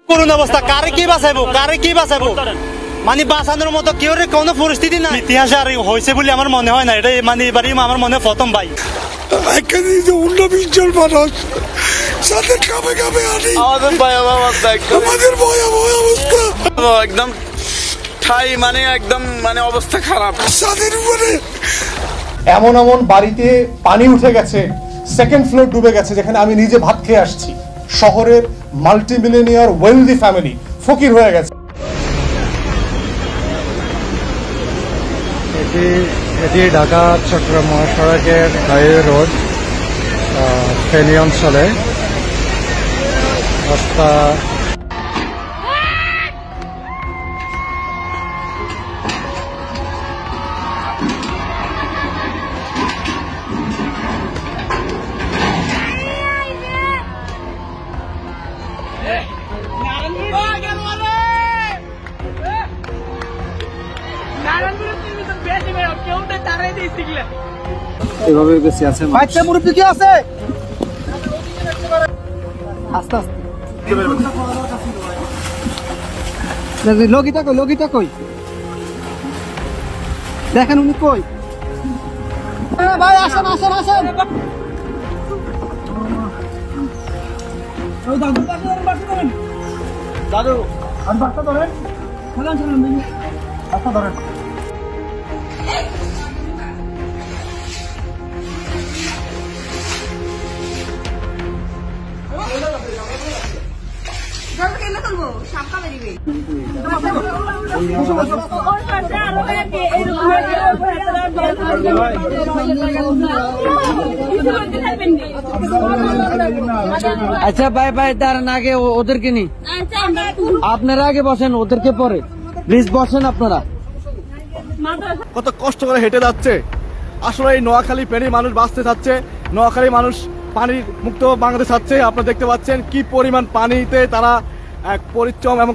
করুণ অবস্থা, কারে কি বাঁচাবো মানে বাঁচানোর মতো কেউ কোনো পরিস্থিতি না। ইতিহাসে আর হয়েছে বলে আমার মনে হয় না, এটা মানে এবারই আমার মনে প্রথম ভাই। এখানে 19-20 জন মানুষ সাথে কামে আনি, আমাদের ভয়াবহ অবস্থা একদম ঠাই, মানে একদম মানে অবস্থা খারাপ। সাদের উপরে এমন বাড়িতে পানি উঠে গেছে, সেকেন্ড ফ্লোর ডুবে গেছে, যেখানে আমি নিজে ভাত খেয়ে আসছি। শহরের মাল্টিমিলিয়নিয়ার ওয়েলদি ফ্যামিলি ফকির হয়ে গেছে। এটি ঢাকা চট্টগ্রাম মহাসড়কের হাইওয়ে রোড, ফেনী অঞ্চলে রাস্তা। এভাবে বেশি আছে বাচ্চা মুরব্বি কি আছে, আস্তে আস্তে লগিটা কই দেখেন, উনি কই ভাই, আসেন দাদু আমি বাচ্চা ধরেন, বাচ্চা ধরেন। আচ্ছা ভাই দাঁড়ান, আগে ওদেরকে নি, আপনারা আগে বসেন, ওদেরকে পরে প্লিজ বসেন। আপনারা কত কষ্ট করে হেঁটে যাচ্ছে, আসলে এই নোয়াখালী ফেনীর মানুষ বাঁচতে চাচ্ছে, নোয়াখালী মানুষ পানির মুক্ত বাংলাদেশ চাচ্ছে। আপনারা দেখতে পাচ্ছেন কি পরিমাণ পানিতে তারা এক পরিশ্রম এবং